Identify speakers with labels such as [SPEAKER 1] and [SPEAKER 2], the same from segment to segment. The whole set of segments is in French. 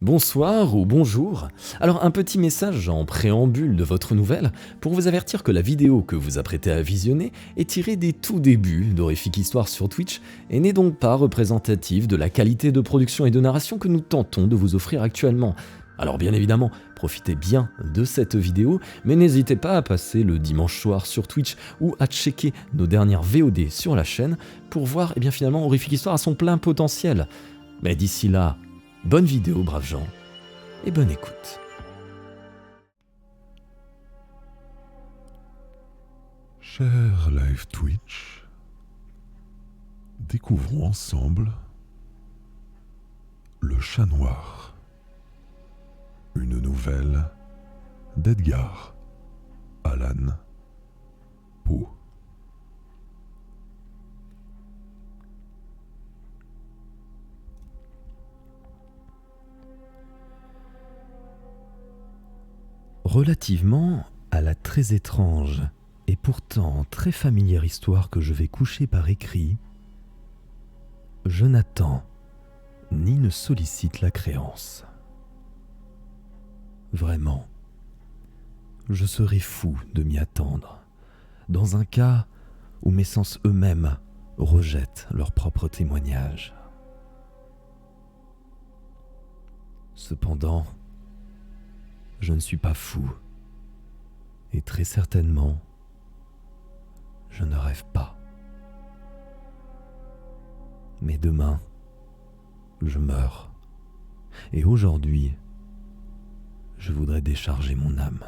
[SPEAKER 1] Bonsoir ou bonjour. Alors un petit message en préambule de votre nouvelle pour vous avertir que la vidéo que vous apprêtez à visionner est tirée des tout débuts d'Horrifique Histoire sur Twitch et n'est donc pas représentative de la qualité de production et de narration que nous tentons de vous offrir actuellement. Alors bien évidemment, profitez bien de cette vidéo, mais n'hésitez pas à passer le dimanche soir sur Twitch ou à checker nos dernières VOD sur la chaîne pour voir finalement Horrifique Histoire à son plein potentiel. Mais d'ici là, bonne vidéo, braves gens, et bonne écoute.
[SPEAKER 2] Cher live Twitch, découvrons ensemble Le Chat Noir, une nouvelle d'Edgar Allan Poe.
[SPEAKER 1] Relativement à la très étrange et pourtant très familière histoire que je vais coucher par écrit, je n'attends ni ne sollicite la créance. Vraiment, je serais fou de m'y attendre, dans un cas où mes sens eux-mêmes rejettent leur propre témoignage. Cependant, je ne suis pas fou, et très certainement, je ne rêve pas. Mais demain, je meurs, et aujourd'hui, je voudrais décharger mon âme.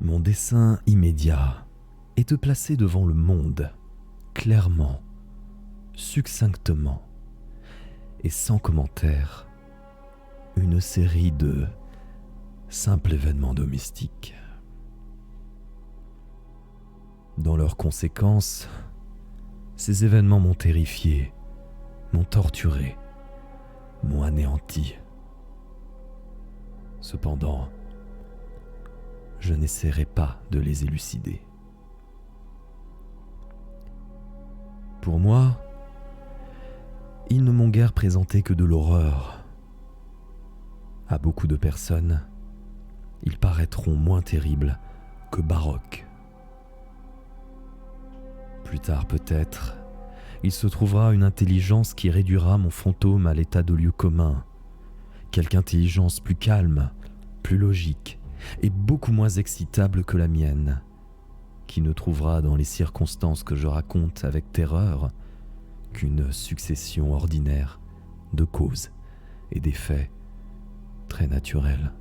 [SPEAKER 1] Mon dessein immédiat est de placer devant le monde, clairement, succinctement, et sans commentaire, une série de simples événements domestiques. Dans leurs conséquences, ces événements m'ont terrifié, m'ont torturé, m'ont anéanti. Cependant, je n'essaierai pas de les élucider. Pour moi, ils ne m'ont guère présenté que de l'horreur. À beaucoup de personnes, ils paraîtront moins terribles que baroques. Plus tard peut-être, il se trouvera une intelligence qui réduira mon fantôme à l'état de lieu commun. Quelque intelligence plus calme, plus logique et beaucoup moins excitable que la mienne, qui ne trouvera dans les circonstances que je raconte avec terreur qu'une succession ordinaire de causes et d'effets très naturels.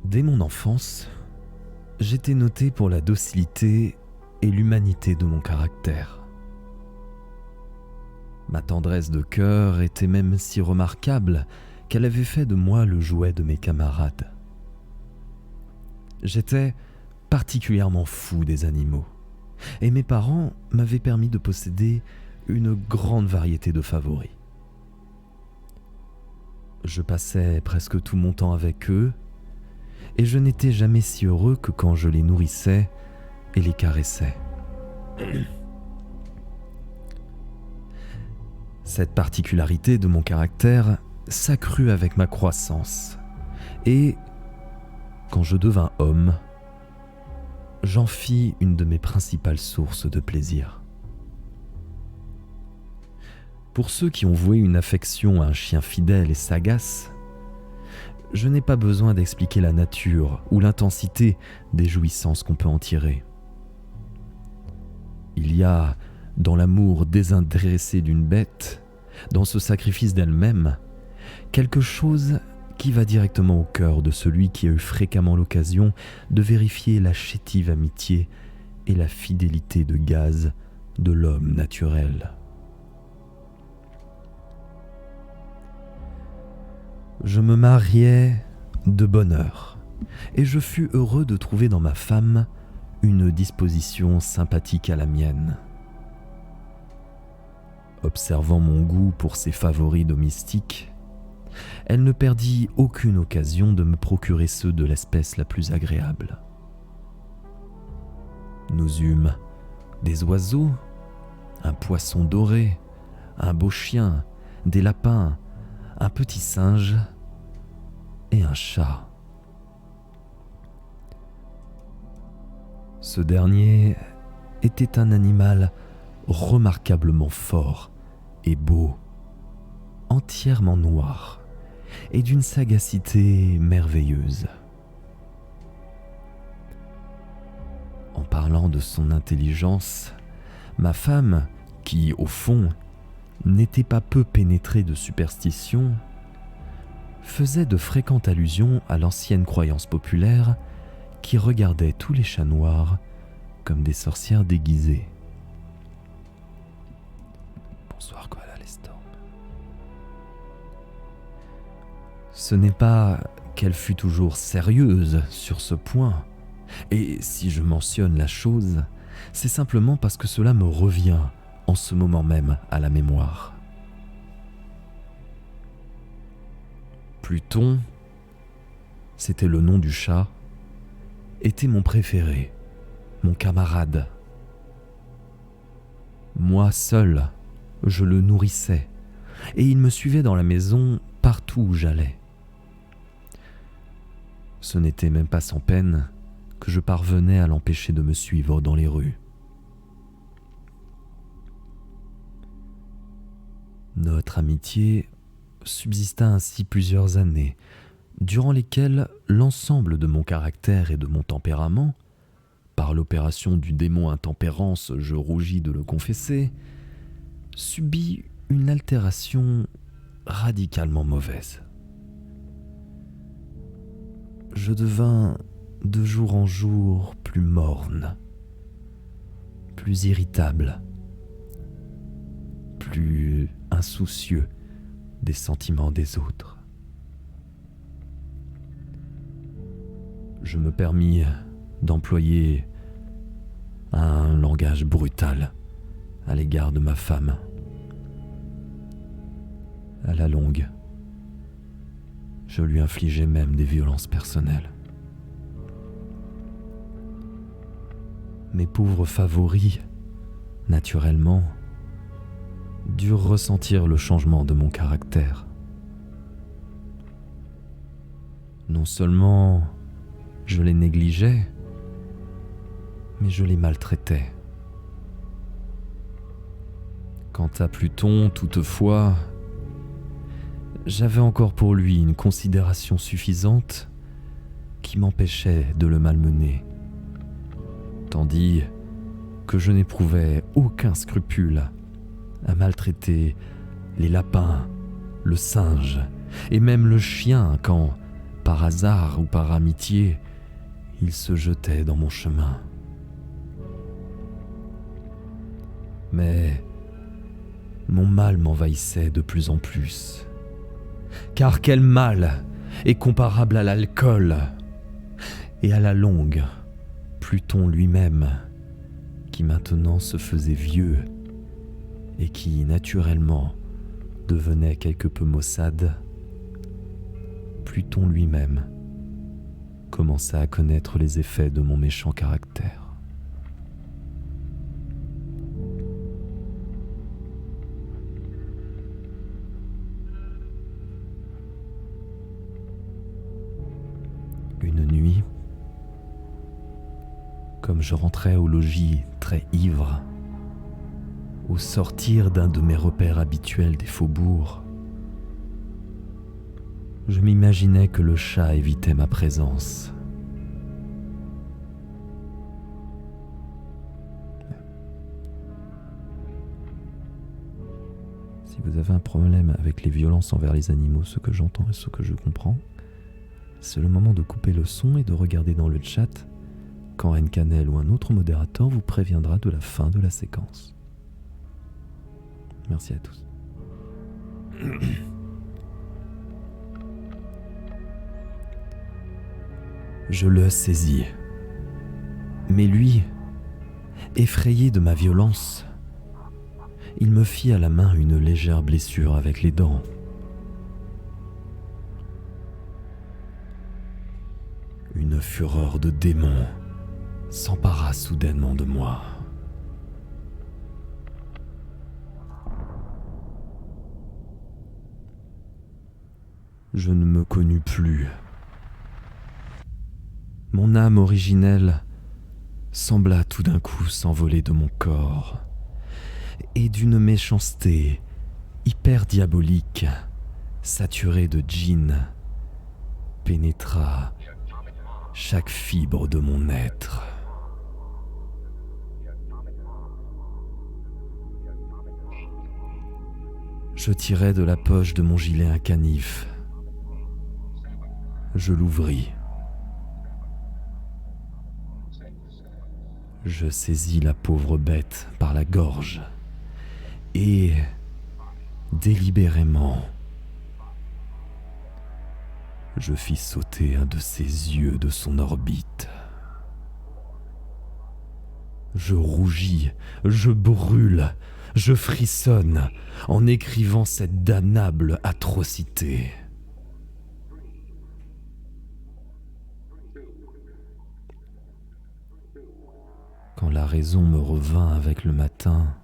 [SPEAKER 1] Dès mon enfance, j'étais noté pour la docilité et l'humanité de mon caractère. Ma tendresse de cœur était même si remarquable qu'elle avait fait de moi le jouet de mes camarades. J'étais particulièrement fou des animaux, et mes parents m'avaient permis de posséder une grande variété de favoris. Je passais presque tout mon temps avec eux, et je n'étais jamais si heureux que quand je les nourrissais et les caressais. Cette particularité de mon caractère s'accrut avec ma croissance, et quand je devins homme, j'en fis une de mes principales sources de plaisir. Pour ceux qui ont voué une affection à un chien fidèle et sagace, je n'ai pas besoin d'expliquer la nature ou l'intensité des jouissances qu'on peut en tirer. Il y a, dans l'amour désintéressé d'une bête, dans ce sacrifice d'elle-même, quelque chose qui va directement au cœur de celui qui a eu fréquemment l'occasion de vérifier la chétive amitié et la fidélité de gaz de l'homme naturel. Je me mariai de bonne heure, et je fus heureux de trouver dans ma femme une disposition sympathique à la mienne. Observant mon goût pour ces favoris domestiques, elle ne perdit aucune occasion de me procurer ceux de l'espèce la plus agréable. Nous eûmes des oiseaux, un poisson doré, un beau chien, des lapins, un petit singe et un chat. Ce dernier était un animal remarquablement fort et beau, entièrement noir et d'une sagacité merveilleuse. En parlant de son intelligence, ma femme, qui, au fond, n'était pas peu pénétrée de superstition, faisait de fréquentes allusions à l'ancienne croyance populaire qui regardait tous les chats noirs comme des sorcières déguisées. Bonsoir, Koala Lestorm. Ce n'est pas qu'elle fût toujours sérieuse sur ce point, et si je mentionne la chose, c'est simplement parce que cela me revient en ce moment même à la mémoire. Pluton, c'était le nom du chat, était mon préféré, mon camarade. Moi seul, je le nourrissais, et il me suivait dans la maison partout où j'allais. Ce n'était même pas sans peine que je parvenais à l'empêcher de me suivre dans les rues. Notre amitié subsista ainsi plusieurs années, durant lesquelles l'ensemble de mon caractère et de mon tempérament, par l'opération du démon intempérance, je rougis de le confesser, subit une altération radicalement mauvaise. Je devins de jour en jour plus morne, plus irritable, plus insoucieux des sentiments des autres. Je me permis d'employer un langage brutal à l'égard de ma femme. À la longue, je lui infligeais même des violences personnelles. Mes pauvres favoris, naturellement, durent ressentir le changement de mon caractère. Non seulement je les négligeais, mais je les maltraitais. Quant à Pluton, toutefois, j'avais encore pour lui une considération suffisante qui m'empêchait de le malmener, tandis que je n'éprouvais aucun scrupule à maltraiter les lapins, le singe et même le chien quand, par hasard ou par amitié, il se jetait dans mon chemin. Mais mon mal m'envahissait de plus en plus. Car quel mal est comparable à l'alcool? Et à la longue, Pluton lui-même, qui maintenant se faisait vieux et qui, naturellement, devenait quelque peu maussade, Pluton lui-même commença à connaître les effets de mon méchant caractère. Une nuit, comme je rentrais au logis très ivre, au sortir d'un de mes repères habituels des faubourgs, je m'imaginais que le chat évitait ma présence. Si vous avez un problème avec les violences envers les animaux, ce que j'entends et ce que je comprends, c'est le moment de couper le son et de regarder dans le chat quand Ncanel ou un autre modérateur vous préviendra de la fin de la séquence. Merci à tous. Je le saisis. Mais lui, effrayé de ma violence, il me fit à la main une légère blessure avec les dents. fureur de démon s'empara soudainement de moi. Je ne me connus plus. Mon âme originelle sembla tout d'un coup s'envoler de mon corps, et d'une méchanceté hyper diabolique, saturée de djinn, pénétra chaque fibre de mon être. Je tirai de la poche de mon gilet un canif. Je l'ouvris. Je saisis la pauvre bête par la gorge et, délibérément, je fis sauter un de ses yeux de son orbite. Je rougis, je brûle, je frissonne en écrivant cette damnable atrocité. Quand la raison me revint avec le matin,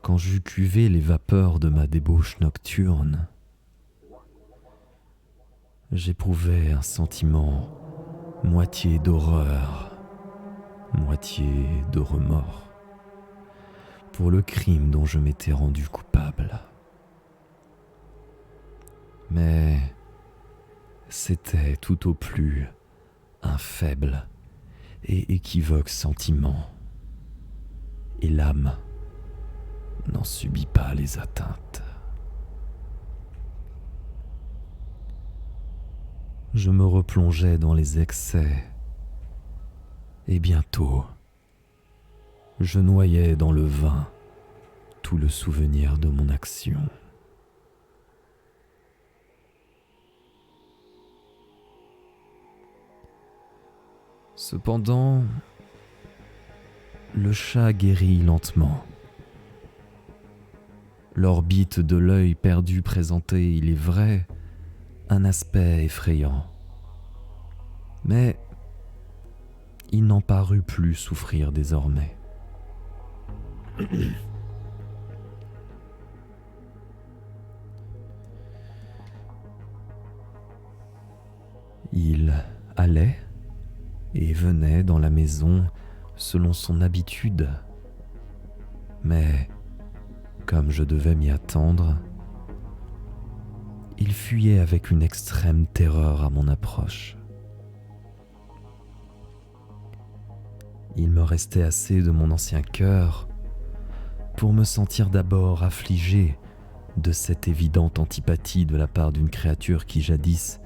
[SPEAKER 1] quand j'eus cuvé les vapeurs de ma débauche nocturne, j'éprouvais un sentiment moitié d'horreur, moitié de remords pour le crime dont je m'étais rendu coupable. Mais c'était tout au plus un faible et équivoque sentiment, et l'âme n'en subit pas les atteintes. Je me replongeais dans les excès, et bientôt, je noyais dans le vin tout le souvenir de mon action. Cependant, le chat guérit lentement. L'orbite de l'œil perdu présentait, il est vrai, un aspect effrayant. Mais il n'en parut plus souffrir désormais. Il allait et venait dans la maison selon son habitude. Mais, comme je devais m'y attendre, il fuyait avec une extrême terreur à mon approche. Il me restait assez de mon ancien cœur pour me sentir d'abord affligé de cette évidente antipathie de la part d'une créature qui jadis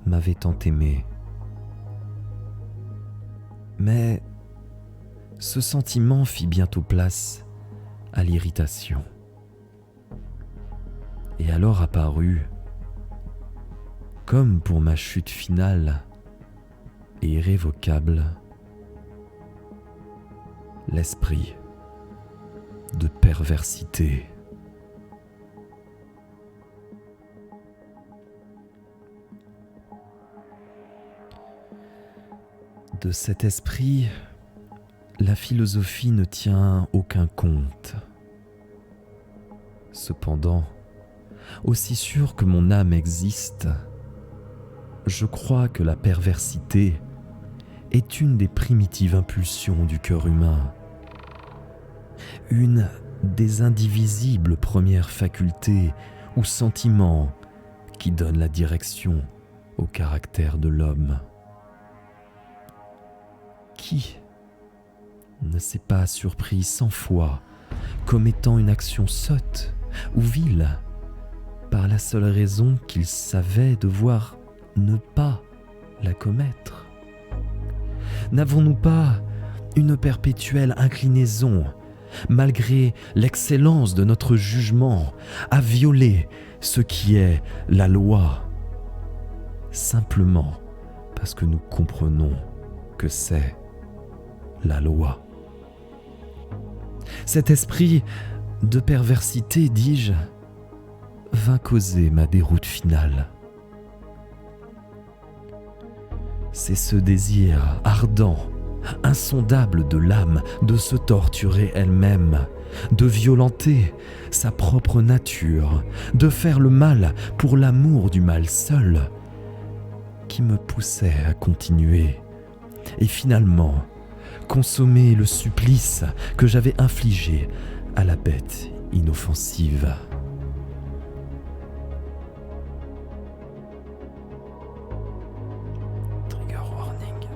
[SPEAKER 1] m'avait tant aimé. Mais ce sentiment fit bientôt place à l'irritation. Et alors apparut, comme pour ma chute finale et irrévocable, l'esprit de perversité. De cet esprit, la philosophie ne tient aucun compte. Cependant, aussi sûr que mon âme existe, je crois que la perversité est une des primitives impulsions du cœur humain, une des indivisibles premières facultés ou sentiments qui donnent la direction au caractère de l'homme. Qui ne s'est pas surpris 100 fois commettant une action sotte ou vile par la seule raison qu'il savait devoir ne pas la commettre? N'avons-nous pas une perpétuelle inclinaison, malgré l'excellence de notre jugement, à violer ce qui est la loi, simplement parce que nous comprenons que c'est la loi? Cet esprit de perversité, dis-je, vint causer ma déroute finale. C'est ce désir ardent, insondable de l'âme de se torturer elle-même, de violenter sa propre nature, de faire le mal pour l'amour du mal seul, qui me poussait à continuer et finalement consommer le supplice que j'avais infligé à la bête inoffensive. Trigger warning.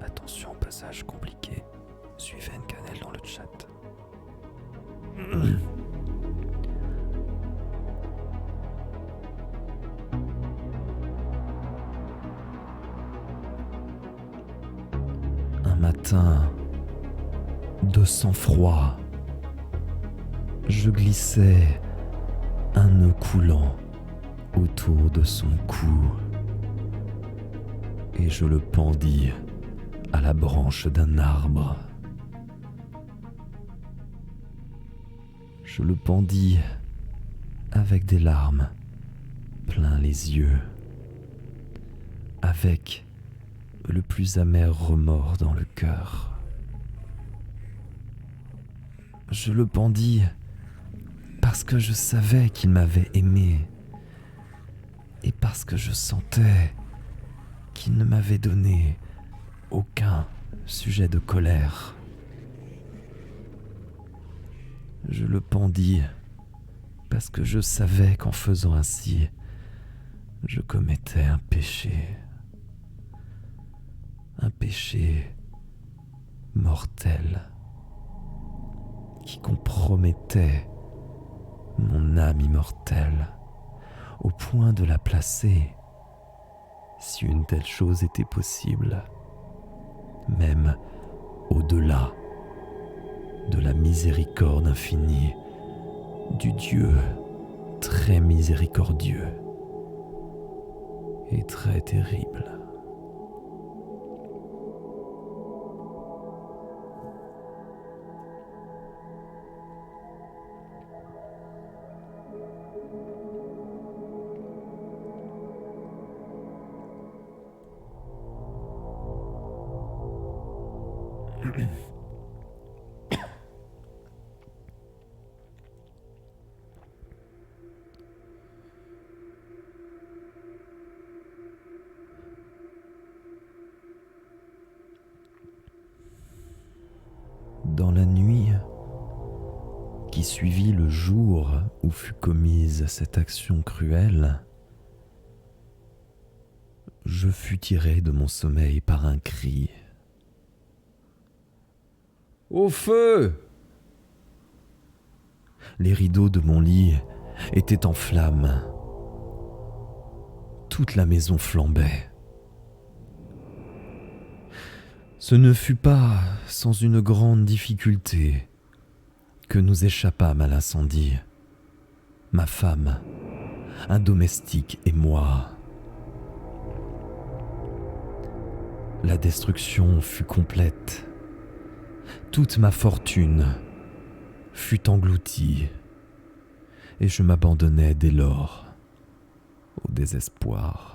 [SPEAKER 1] Attention, passage compliqué. Suivez Ncanel dans le chat. Un matin, de sang-froid, je glissais un nœud coulant autour de son cou et je le pendis à la branche d'un arbre. Je le pendis avec des larmes plein les yeux, avec le plus amer remords dans le cœur. Je le pendis parce que je savais qu'il m'avait aimé et parce que je sentais qu'il ne m'avait donné aucun sujet de colère. Je le pendis parce que je savais qu'en faisant ainsi, je commettais un péché mortel qui compromettait mon âme immortelle au point de la placer, si une telle chose était possible, même au-delà de la miséricorde infinie du Dieu très miséricordieux et très terrible. Dans la nuit qui suivit le jour où fut commise cette action cruelle, je fus tiré de mon sommeil par un cri. « Au feu !» Les rideaux de mon lit étaient en flammes. Toute la maison flambait. Ce ne fut pas sans une grande difficulté que nous échappâmes à l'incendie, ma femme, un domestique et moi. La destruction fut complète. Toute ma fortune fut engloutie et je m'abandonnai dès lors au désespoir.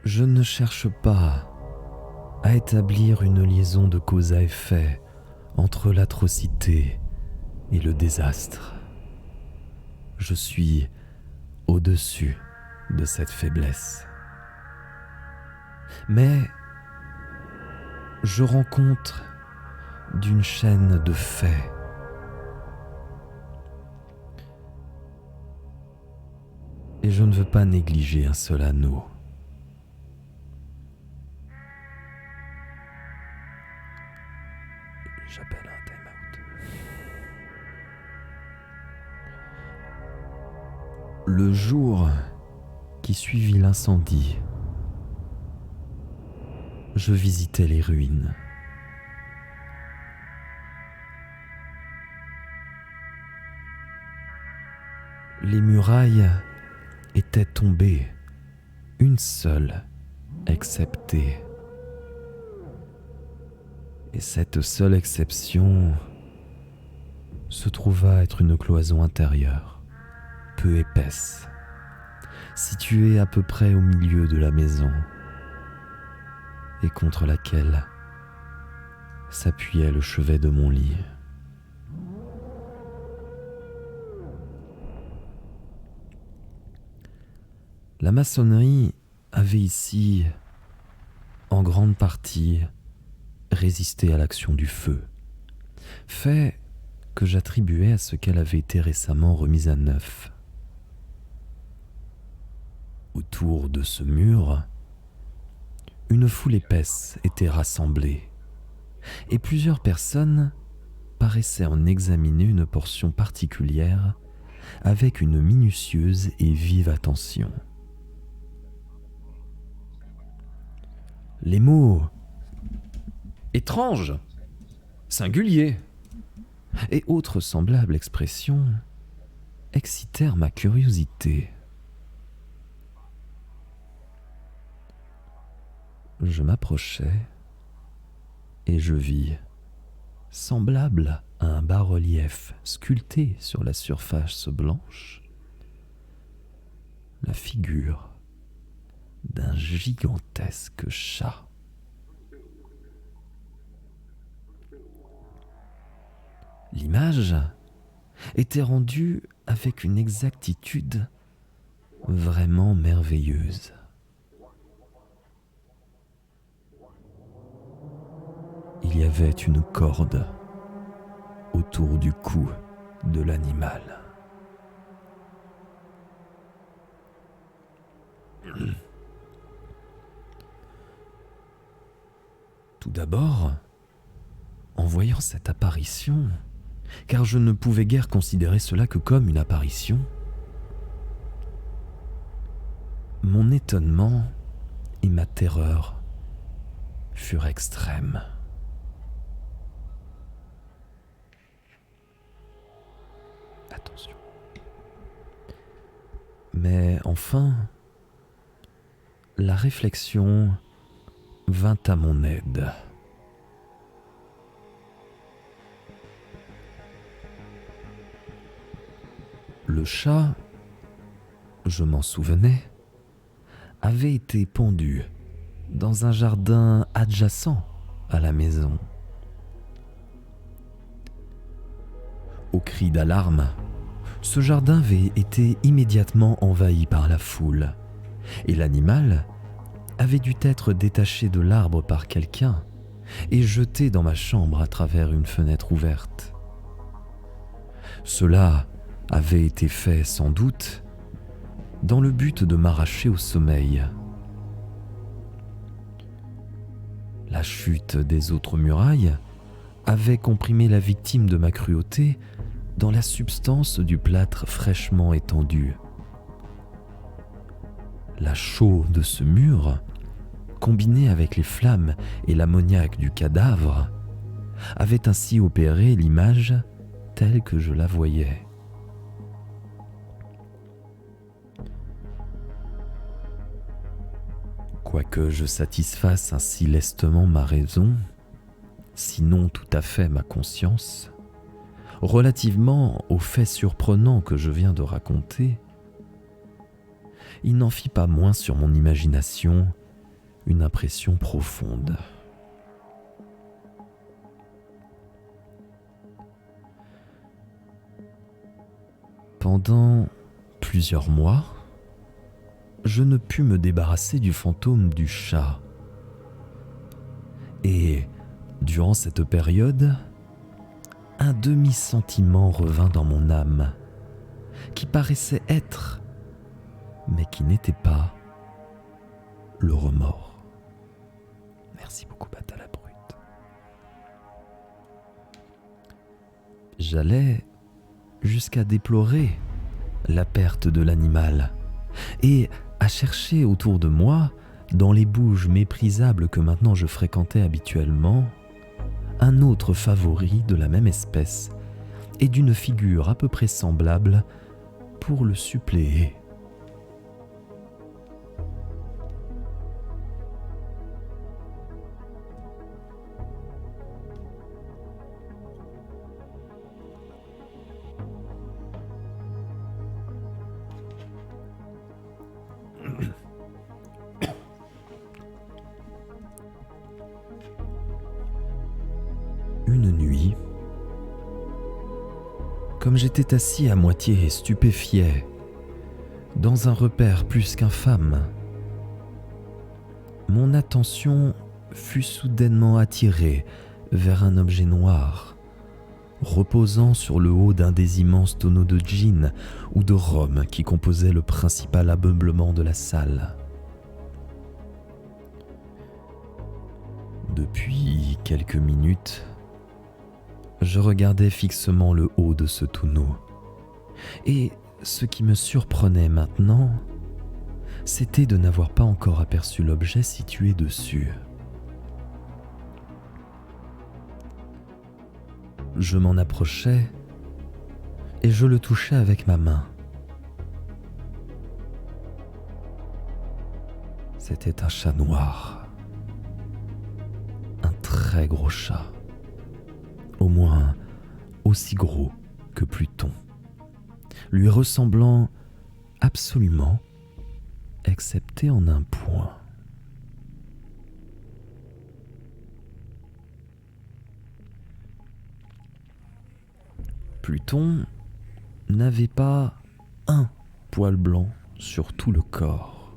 [SPEAKER 1] Je ne cherche pas à établir une liaison de cause à effet entre l'atrocité et le désastre. Je suis au-dessus de cette faiblesse. Mais je rends compte d'une chaîne de faits. Et je ne veux pas négliger un seul anneau. J'appelle un time-out. Le jour qui suivit l'incendie, je visitais les ruines. Les murailles étaient tombées une seule exceptée. Et cette seule exception se trouva être une cloison intérieure, peu épaisse, située à peu près au milieu de la maison, et contre laquelle s'appuyait le chevet de mon lit. La maçonnerie avait ici, en grande partie, résisté à l'action du feu, fait que j'attribuais à ce qu'elle avait été récemment remise à neuf. Autour de ce mur, une foule épaisse était rassemblée, et plusieurs personnes paraissaient en examiner une portion particulière avec une minutieuse et vive attention. Les mots « étrange »,« singulier » et autres semblables expressions excitèrent ma curiosité. Je m'approchai et je vis, semblable à un bas-relief sculpté sur la surface blanche, la figure d'un gigantesque chat. L'image était rendue avec une exactitude vraiment merveilleuse. Il y avait une corde autour du cou de l'animal. Tout d'abord, en voyant cette apparition, car je ne pouvais guère considérer cela que comme une apparition, mon étonnement et ma terreur furent extrêmes. Attention. Mais enfin, la réflexion vint à mon aide. Le chat, je m'en souvenais, avait été pendu dans un jardin adjacent à la maison. Au cri d'alarme, ce jardin avait été immédiatement envahi par la foule, et l'animal avait dû être détaché de l'arbre par quelqu'un et jeté dans ma chambre à travers une fenêtre ouverte. Cela avait été fait sans doute dans le but de m'arracher au sommeil. La chute des autres murailles avait comprimé la victime de ma cruauté dans la substance du plâtre fraîchement étendu. La chaux de ce mur, combinée avec les flammes et l'ammoniaque du cadavre, avait ainsi opéré l'image telle que je la voyais. Quoique je satisfasse ainsi lestement ma raison, sinon tout à fait ma conscience, relativement aux faits surprenants que je viens de raconter, il n'en fit pas moins sur mon imagination une impression profonde. Pendant plusieurs mois, je ne pus me débarrasser du fantôme du chat. Et, durant cette période, un demi-sentiment revint dans mon âme, qui paraissait être, mais qui n'était pas, le remords. Merci beaucoup, Bata la brute. J'allais jusqu'à déplorer la perte de l'animal et à chercher autour de moi, dans les bouges méprisables que maintenant je fréquentais habituellement, un autre favori de la même espèce et d'une figure à peu près semblable pour le suppléer. comme j'étais assis à moitié stupéfié, dans un repère plus qu'infâme, mon attention fut soudainement attirée vers un objet noir, reposant sur le haut d'un des immenses tonneaux de gin ou de rhum qui composaient le principal ameublement de la salle. Depuis quelques minutes, je regardais fixement le haut de ce tonneau, et ce qui me surprenait maintenant, c'était de n'avoir pas encore aperçu l'objet situé dessus. Je m'en approchai et je le touchai avec ma main. C'était un chat noir. Un très gros chat. Au moins aussi gros que Pluton. Lui ressemblant absolument, excepté en un point. Pluton n'avait pas un poil blanc sur tout le corps.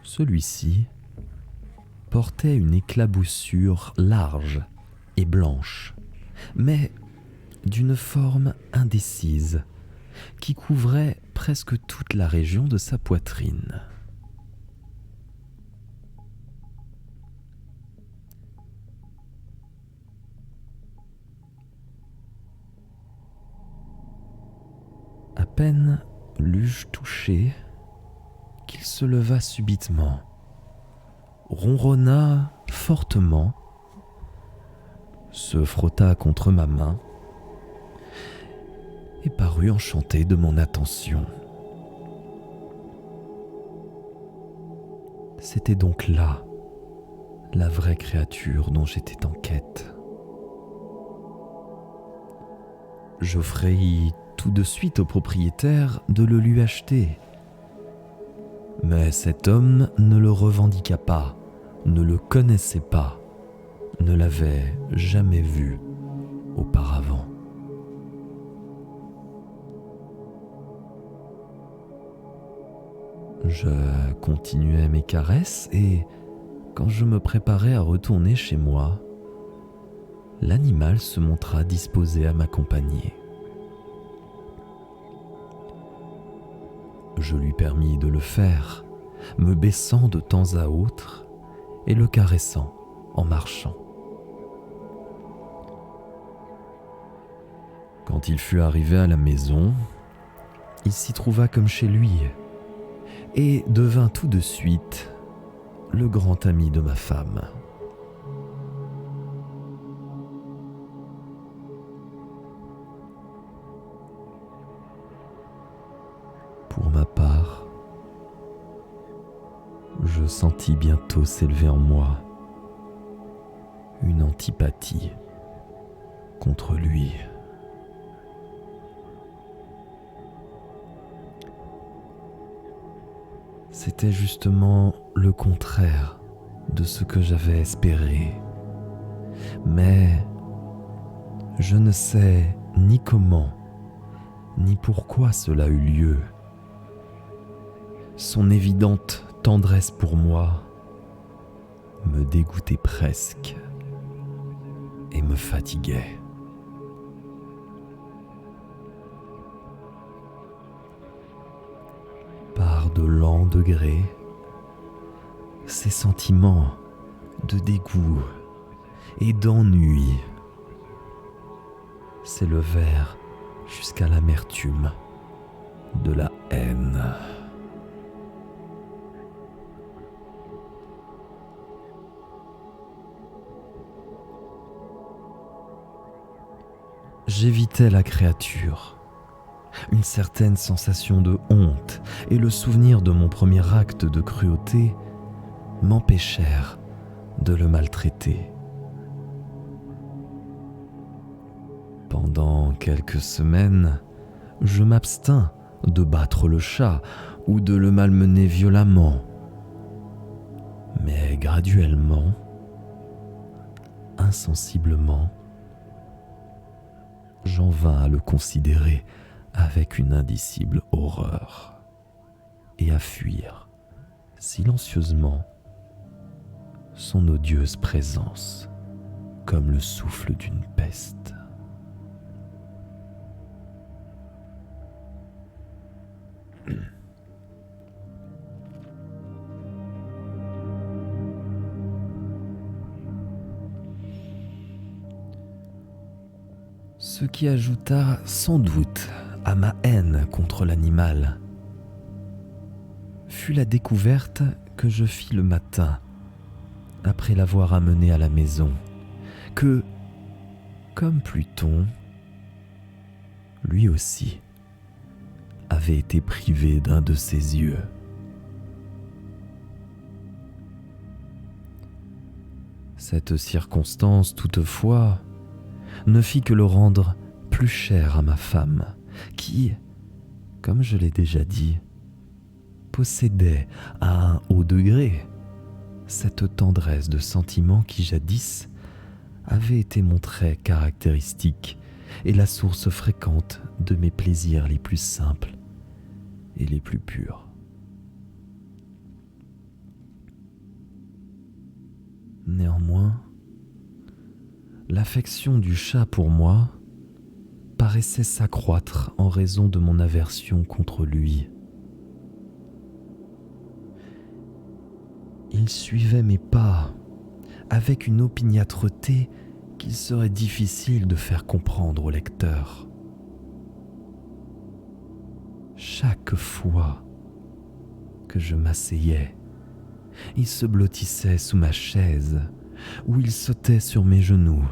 [SPEAKER 1] Celui-ci portait une éclaboussure large et blanche, mais d'une forme indécise, qui couvrait presque toute la région de sa poitrine. À peine l'eus-je touché qu'il se leva subitement, ronronna fortement, se frotta contre ma main et parut enchanté de mon attention. C'était donc là la vraie créature dont j'étais en quête. J'offris tout de suite au propriétaire de le lui acheter. Mais cet homme ne le revendiqua pas, ne le connaissait pas, ne l'avait jamais vu auparavant. Je continuais mes caresses et, quand je me préparais à retourner chez moi, l'animal se montra disposé à m'accompagner. Je lui permis de le faire, me baissant de temps à autre et le caressant en marchant. Quand il fut arrivé à la maison, il s'y trouva comme chez lui et devint tout de suite le grand ami de ma femme. Pour ma part, je sentis bientôt s'élever en moi une antipathie contre lui. C'était justement le contraire de ce que j'avais espéré. Mais je ne sais ni comment, ni pourquoi cela eut lieu. Son évidente tendresse pour moi me dégoûtait presque et me fatiguait. Par de lents degrés, ces sentiments de dégoût et d'ennui s'élevèrent jusqu'à l'amertume de la haine. J'évitais la créature. Une certaine sensation de honte et le souvenir de mon premier acte de cruauté m'empêchèrent de le maltraiter. Pendant quelques semaines, je m'abstins de battre le chat ou de le malmener violemment. Mais graduellement, insensiblement, j'en vins à le considérer avec une indicible horreur et à fuir silencieusement son odieuse présence comme le souffle d'une peste. Ce qui ajouta sans doute à ma haine contre l'animal fut la découverte que je fis le matin, après l'avoir amené à la maison, que, comme Pluton, lui aussi avait été privé d'un de ses yeux. Cette circonstance, toutefois, ne fit que le rendre plus cher à ma femme, qui, comme je l'ai déjà dit, possédait à un haut degré cette tendresse de sentiment qui jadis avait été mon trait caractéristique et la source fréquente de mes plaisirs les plus simples et les plus purs. Néanmoins, l'affection du chat pour moi paraissait s'accroître en raison de mon aversion contre lui. Il suivait mes pas avec une opiniâtreté qu'il serait difficile de faire comprendre au lecteur. Chaque fois que je m'asseyais, il se blottissait sous ma chaise ou il sautait sur mes genoux,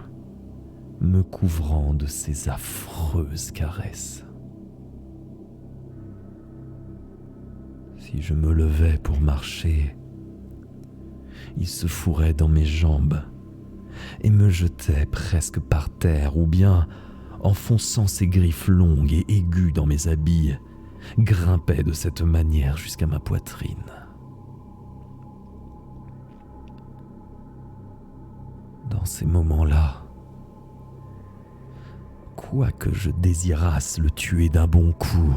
[SPEAKER 1] me couvrant de ses affreuses caresses. Si je me levais pour marcher, il se fourrait dans mes jambes et me jetait presque par terre, ou bien, enfonçant ses griffes longues et aiguës dans mes habits, grimpait de cette manière jusqu'à ma poitrine. Dans ces moments-là, quoique je désirasse le tuer d'un bon coup,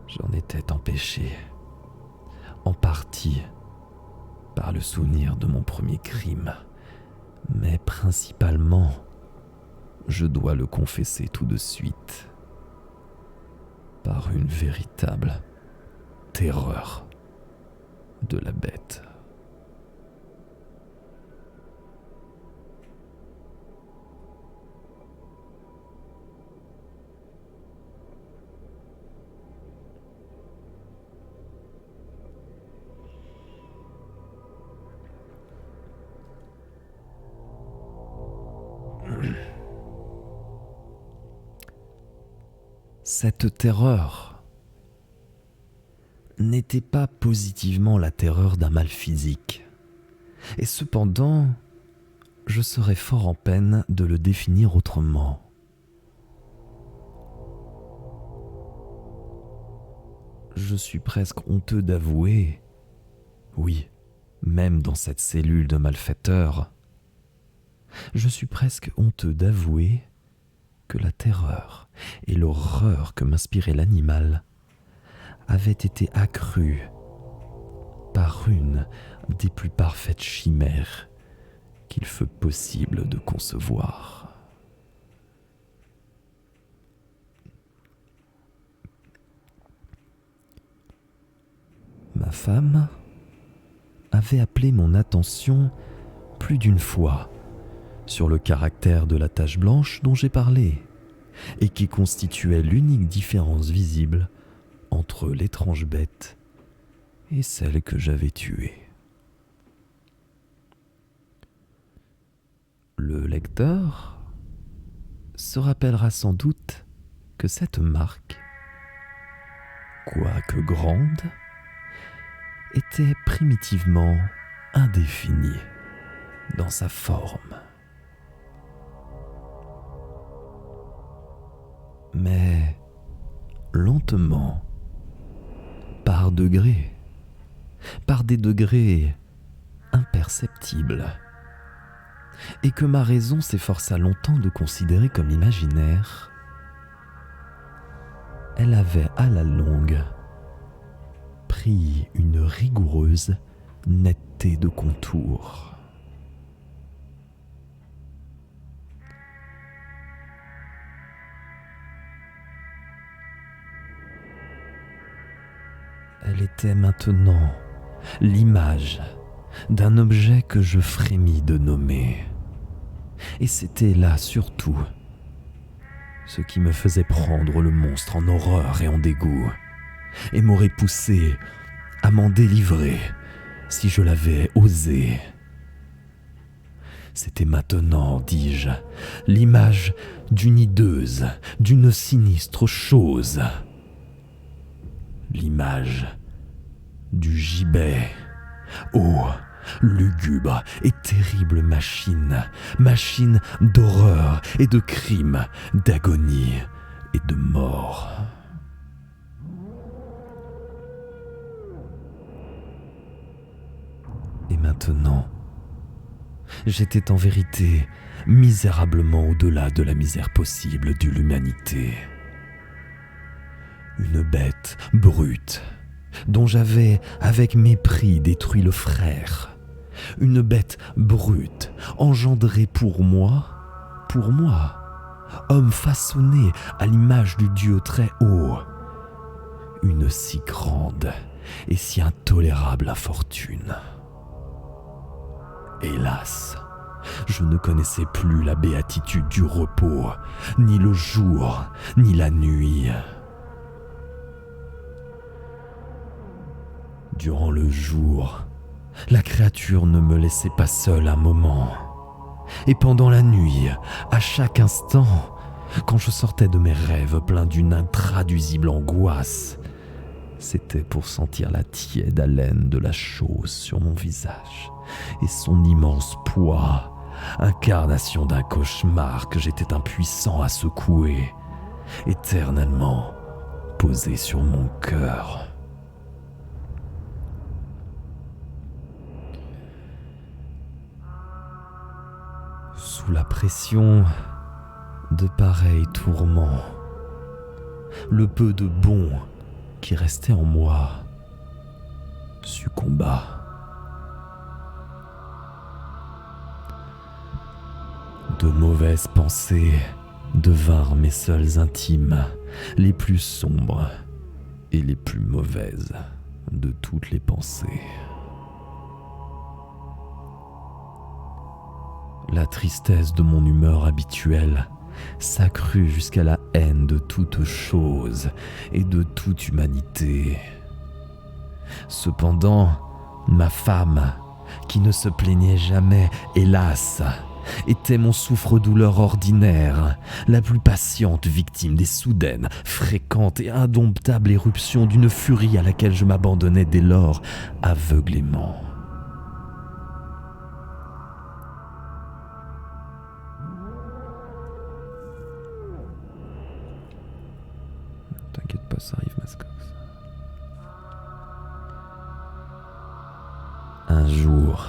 [SPEAKER 1] j'en étais empêché, en partie par le souvenir de mon premier crime, mais principalement, je dois le confesser tout de suite, par une véritable terreur de la bête. Cette terreur n'était pas positivement la terreur d'un mal physique, et cependant, je serais fort en peine de le définir autrement. Je suis presque honteux d'avouer, oui, même dans cette cellule de malfaiteurs, je suis presque honteux d'avouer que la terreur et l'horreur que m'inspirait l'animal avaient été accrues par une des plus parfaites chimères qu'il fut possible de concevoir. Ma femme avait appelé mon attention plus d'une fois sur le caractère de la tache blanche dont j'ai parlé, et qui constituait l'unique différence visible entre l'étrange bête et celle que j'avais tuée. Le lecteur se rappellera sans doute que cette marque, quoique grande, était primitivement indéfinie dans sa forme. Mais lentement, par degrés, par des degrés imperceptibles, et que ma raison s'efforça longtemps de considérer comme imaginaire, elle avait à la longue pris une rigoureuse netteté de contour. Elle était maintenant l'image d'un objet que je frémis de nommer. Et c'était là surtout ce qui me faisait prendre le monstre en horreur et en dégoût, et m'aurait poussé à m'en délivrer si je l'avais osé. C'était maintenant, dis-je, l'image d'une hideuse, d'une sinistre chose. L'image du gibet. Oh, lugubre et terrible machine, machine d'horreur et de crime, d'agonie et de mort. Et maintenant, j'étais en vérité misérablement au-delà de la misère possible de l'humanité. Une bête brute, dont j'avais avec mépris détruit le frère. Une bête brute, engendrée pour moi, homme façonné à l'image du Dieu très haut. Une si grande et si intolérable infortune. Hélas, je ne connaissais plus la béatitude du repos, ni le jour, ni la nuit. Durant le jour, la créature ne me laissait pas seul un moment. Et pendant la nuit, à chaque instant, quand je sortais de mes rêves pleins d'une intraduisible angoisse, c'était pour sentir la tiède haleine de la chose sur mon visage et son immense poids, incarnation d'un cauchemar que j'étais impuissant à secouer, éternellement posé sur mon cœur. Sous la pression de pareils tourments, le peu de bon qui restait en moi succomba. De mauvaises pensées devinrent mes seules intimes, les plus sombres et les plus mauvaises de toutes les pensées. La tristesse de mon humeur habituelle s'accrut jusqu'à la haine de toute chose et de toute humanité. Cependant, ma femme, qui ne se plaignait jamais, hélas, était mon souffre-douleur ordinaire, la plus patiente victime des soudaines, fréquentes et indomptables éruptions d'une furie à laquelle je m'abandonnais dès lors aveuglément. T'inquiète pas, ça arrive, Mascox. Un jour,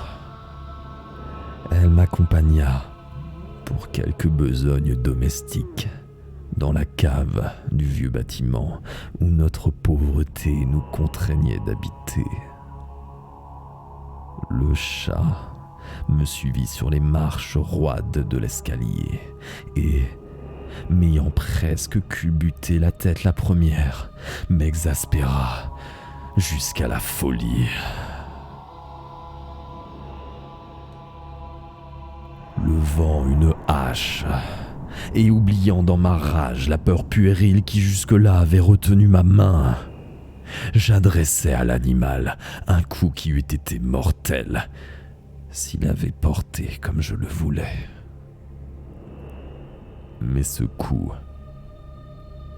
[SPEAKER 1] elle m'accompagna pour quelques besognes domestiques dans la cave du vieux bâtiment où notre pauvreté nous contraignait d'habiter. Le chat me suivit sur les marches roides de l'escalier et, m'ayant presque culbuté la tête la première, m'exaspéra jusqu'à la folie. Levant une hache et oubliant dans ma rage la peur puérile qui jusque-là avait retenu ma main, j'adressai à l'animal un coup qui eût été mortel s'il avait porté comme je le voulais. Mais ce coup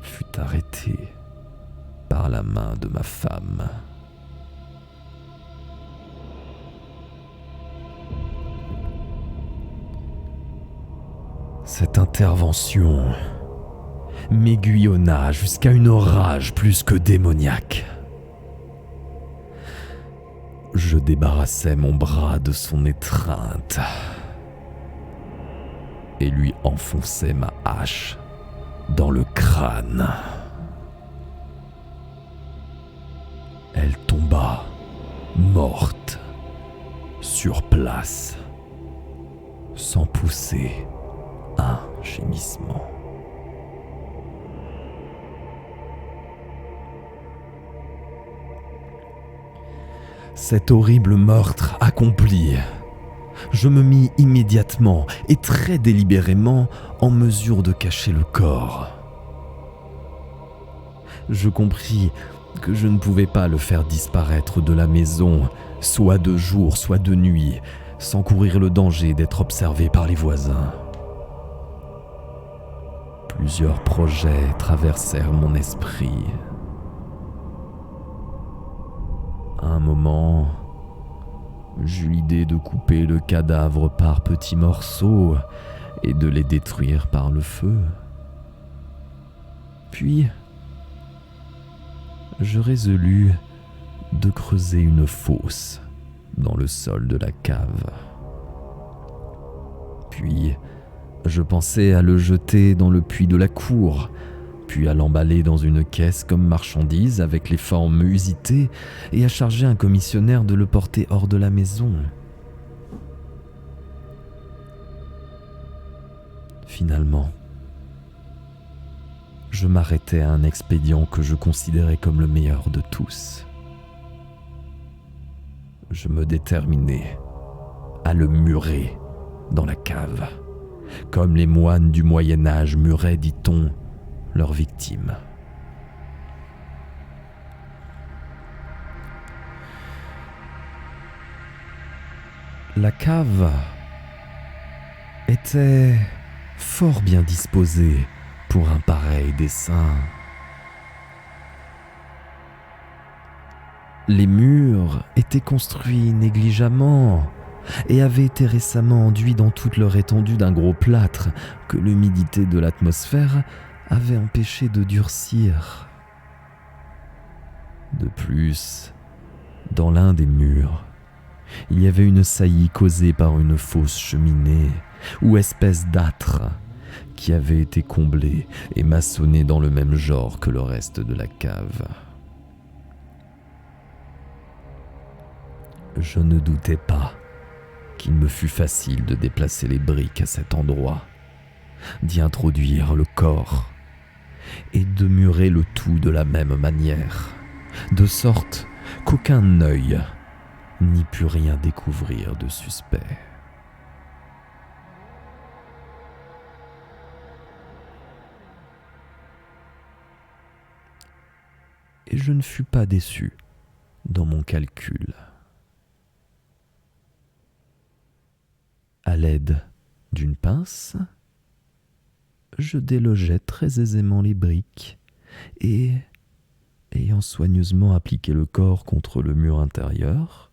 [SPEAKER 1] fut arrêté par la main de ma femme. Cette intervention m'aiguillonna jusqu'à une rage plus que démoniaque. Je débarrassai mon bras de son étreinte et lui enfonçai ma hache dans le crâne. Elle tomba morte sur place, sans pousser un gémissement. Cet horrible meurtre accompli, je me mis immédiatement et très délibérément en mesure de cacher le corps. Je compris que je ne pouvais pas le faire disparaître de la maison, soit de jour, soit de nuit, sans courir le danger d'être observé par les voisins. Plusieurs projets traversèrent mon esprit. À un moment, j'eus l'idée de couper le cadavre par petits morceaux et de les détruire par le feu. Puis, je résolus de creuser une fosse dans le sol de la cave. Puis, je pensais à le jeter dans le puits de la cour, puis à l'emballer dans une caisse comme marchandise avec les formes usitées et à charger un commissionnaire de le porter hors de la maison. Finalement, je m'arrêtai à un expédient que je considérais comme le meilleur de tous. Je me déterminai à le murer dans la cave, comme les moines du Moyen-Âge muraient, dit-on, leurs victimes. La cave était fort bien disposée pour un pareil dessein. Les murs étaient construits négligemment et avaient été récemment enduits dans toute leur étendue d'un gros plâtre que l'humidité de l'atmosphère avait empêché de durcir. De plus, dans l'un des murs, il y avait une saillie causée par une fausse cheminée ou espèce d'âtre qui avait été comblée et maçonnée dans le même genre que le reste de la cave. Je ne doutais pas qu'il me fût facile de déplacer les briques à cet endroit, d'y introduire le corps et de murer le tout de la même manière, de sorte qu'aucun œil n'y put rien découvrir de suspect. Et je ne fus pas déçu dans mon calcul. À l'aide d'une pince, je délogeai très aisément les briques et, ayant soigneusement appliqué le corps contre le mur intérieur,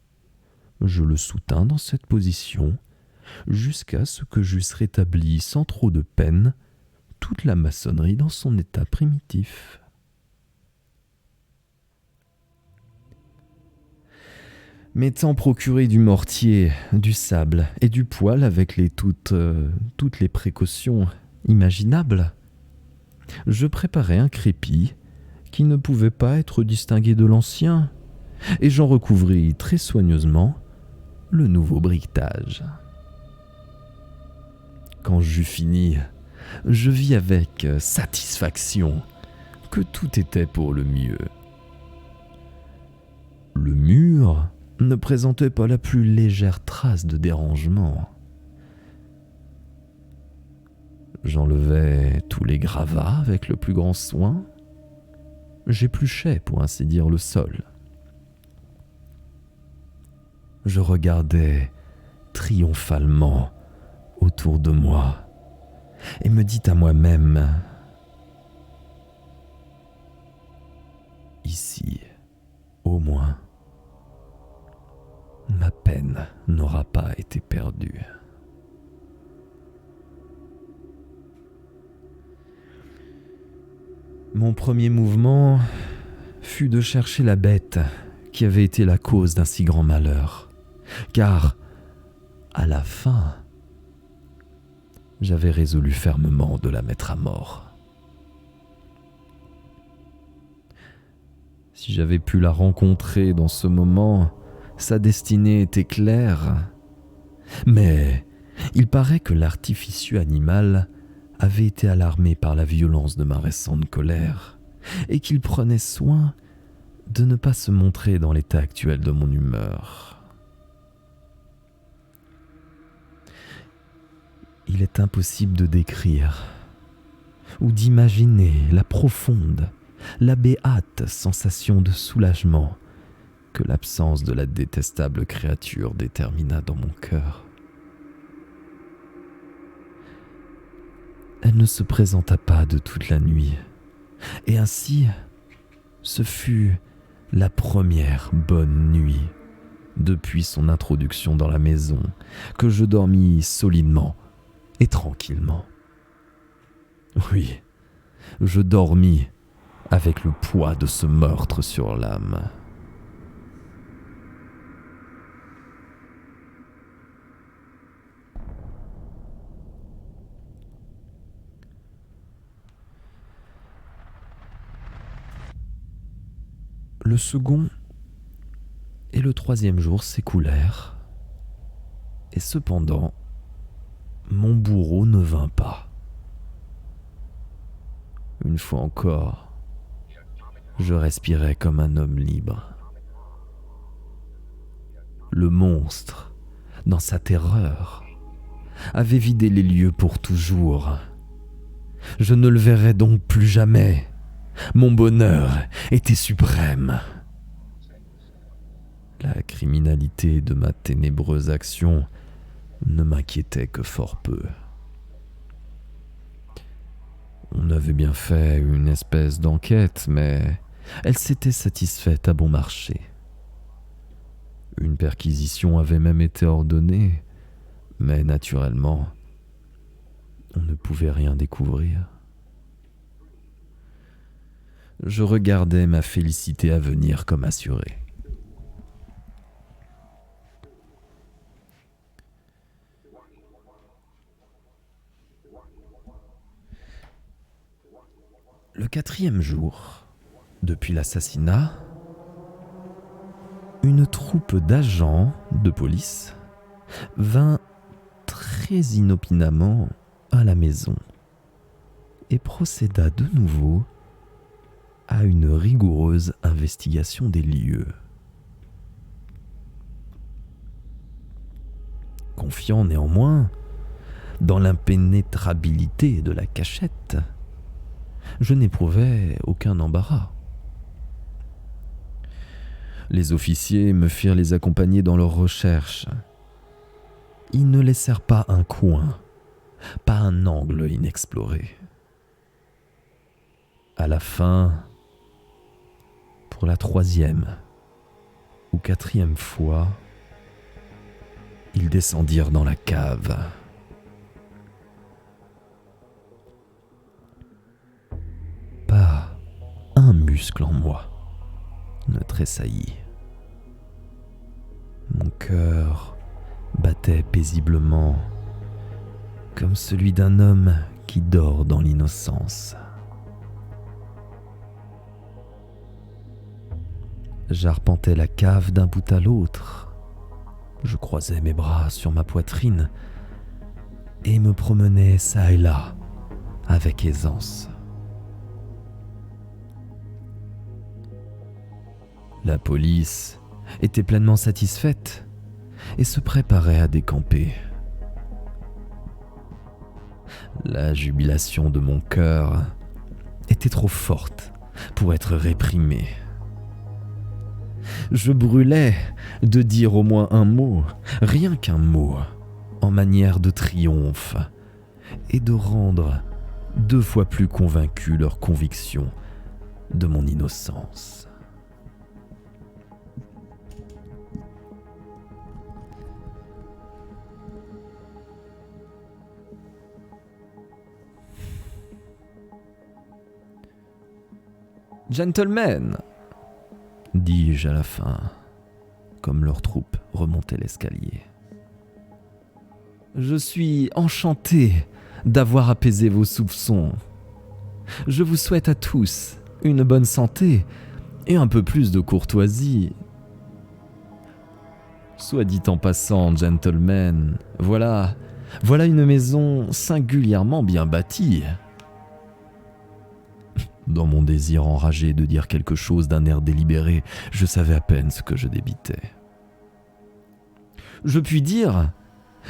[SPEAKER 1] je le soutins dans cette position jusqu'à ce que j'eusse rétabli sans trop de peine toute la maçonnerie dans son état primitif. M'étant procuré du mortier, du sable et du poêle avec toutes les précautions imaginables, je préparai un crépi qui ne pouvait pas être distingué de l'ancien, et j'en recouvris très soigneusement le nouveau briquetage. Quand j'eus fini, je vis avec satisfaction que tout était pour le mieux. Le mur ne présentait pas la plus légère trace de dérangement. J'enlevai tous les gravats avec le plus grand soin. J'épluchai, pour ainsi dire, le sol. Je regardais triomphalement autour de moi et me dis à moi-même : ici, au moins, ma peine n'aura pas été perdue. Mon premier mouvement fut de chercher la bête qui avait été la cause d'un si grand malheur, car, à la fin, j'avais résolu fermement de la mettre à mort. Si j'avais pu la rencontrer dans ce moment, sa destinée était claire. Mais il paraît que l'artificieux animal avait été alarmé par la violence de ma récente colère et qu'il prenait soin de ne pas se montrer dans l'état actuel de mon humeur. Il est impossible de décrire ou d'imaginer la profonde, la béate sensation de soulagement que l'absence de la détestable créature détermina dans mon cœur. Elle ne se présenta pas de toute la nuit, et ainsi, ce fut la première bonne nuit depuis son introduction dans la maison que je dormis solidement et tranquillement. Oui, je dormis avec le poids de ce meurtre sur l'âme. Le second et le troisième jour s'écoulèrent, et cependant, mon bourreau ne vint pas. Une fois encore, je respirais comme un homme libre. Le monstre, dans sa terreur, avait vidé les lieux pour toujours. Je ne le verrais donc plus jamais. Mon bonheur était suprême. La criminalité de ma ténébreuse action ne m'inquiétait que fort peu. On avait bien fait une espèce d'enquête, mais elle s'était satisfaite à bon marché. Une perquisition avait même été ordonnée, mais naturellement, on ne pouvait rien découvrir. Je regardais ma félicité à venir comme assurée. Le 4e jour, depuis l'assassinat, une troupe d'agents de police vint très inopinément à la maison et procéda de nouveau à une rigoureuse investigation des lieux. Confiant néanmoins dans l'impénétrabilité de la cachette, je n'éprouvais aucun embarras. Les officiers me firent les accompagner dans leurs recherches. Ils ne laissèrent pas un coin, pas un angle inexploré. À la fin, pour la 3e ou 4e fois, ils descendirent dans la cave. Pas un muscle en moi ne tressaillit. Mon cœur battait paisiblement, comme celui d'un homme qui dort dans l'innocence. J'arpentais la cave d'un bout à l'autre. Je croisais mes bras sur ma poitrine et me promenais çà et là avec aisance. La police était pleinement satisfaite et se préparait à décamper. La jubilation de mon cœur était trop forte pour être réprimée. Je brûlais de dire au moins un mot, rien qu'un mot, en manière de triomphe, et de rendre 2 fois plus convaincus leur conviction de mon innocence. Gentlemen, dis-je à la fin, comme leur troupe remontait l'escalier. Je suis enchanté d'avoir apaisé vos soupçons. Je vous souhaite à tous une bonne santé et un peu plus de courtoisie. Soit dit en passant, gentlemen, voilà une maison singulièrement bien bâtie. Dans mon désir enragé de dire quelque chose d'un air délibéré, je savais à peine ce que je débitais. Je puis dire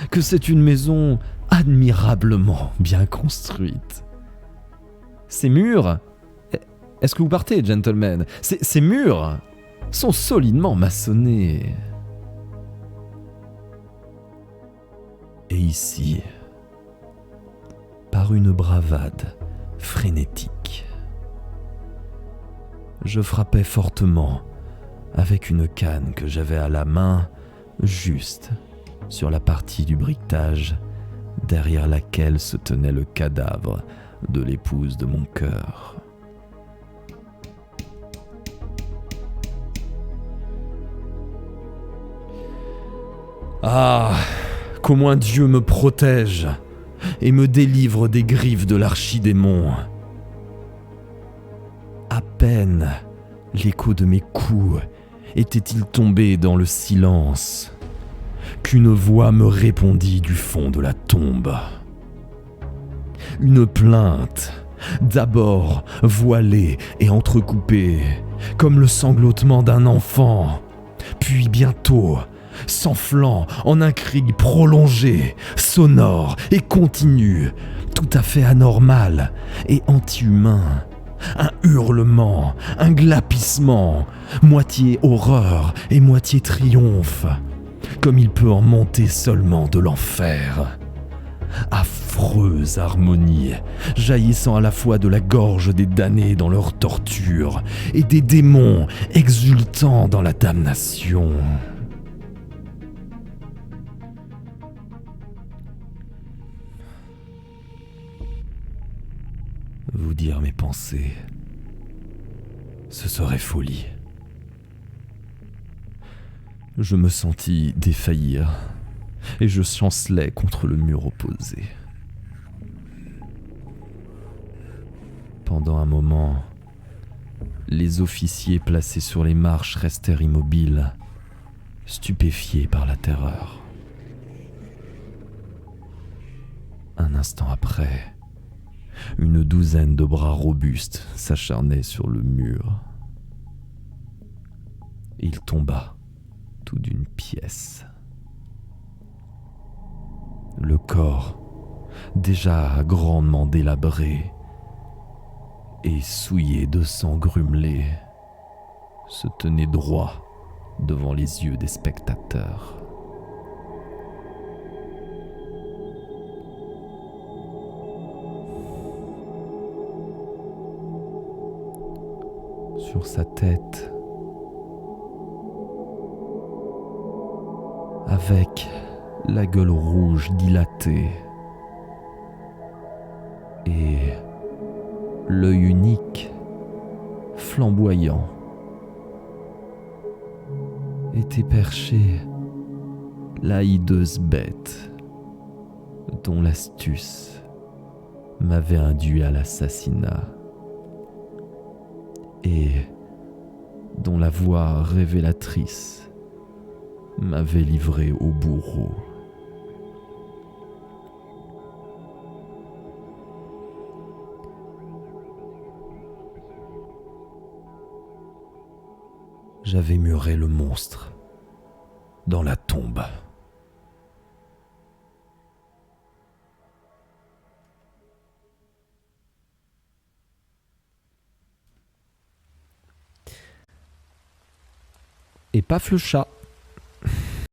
[SPEAKER 1] que c'est une maison admirablement bien construite. Ces murs... Est-ce que vous partez, gentlemen ? Ces murs sont solidement maçonnés. Et ici, par une bravade frénétique, je frappais fortement avec une canne que j'avais à la main, juste sur la partie du briquetage derrière laquelle se tenait le cadavre de l'épouse de mon cœur. Ah, qu'au moins Dieu me protège et me délivre des griffes de l'archidémon. À peine l'écho de mes coups était-il tombé dans le silence qu'une voix me répondit du fond de la tombe. Une plainte, d'abord voilée et entrecoupée, comme le sanglotement d'un enfant, puis bientôt s'enflant en un cri prolongé, sonore et continu, tout à fait anormal et anti-humain. Un hurlement, un glapissement, moitié horreur et moitié triomphe, comme il peut en monter seulement de l'enfer. Affreuse harmonie, jaillissant à la fois de la gorge des damnés dans leur torture et des démons exultant dans la damnation. Vous dire mes pensées, ce serait folie. Je me sentis défaillir et je chancelais contre le mur opposé. Pendant un moment, les officiers placés sur les marches restèrent immobiles, stupéfiés par la terreur. Un instant après, une douzaine de bras robustes s'acharnaient sur le mur. Il tomba tout d'une pièce. Le corps, déjà grandement délabré et souillé de sang grumelé, se tenait droit devant les yeux des spectateurs. Sur sa tête, avec la gueule rouge dilatée et l'œil unique flamboyant, était perchée la hideuse bête dont l'astuce m'avait induit à l'assassinat et dont la voix révélatrice m'avait livré au bourreau. J'avais muré le monstre dans la tombe. Et paf le chat.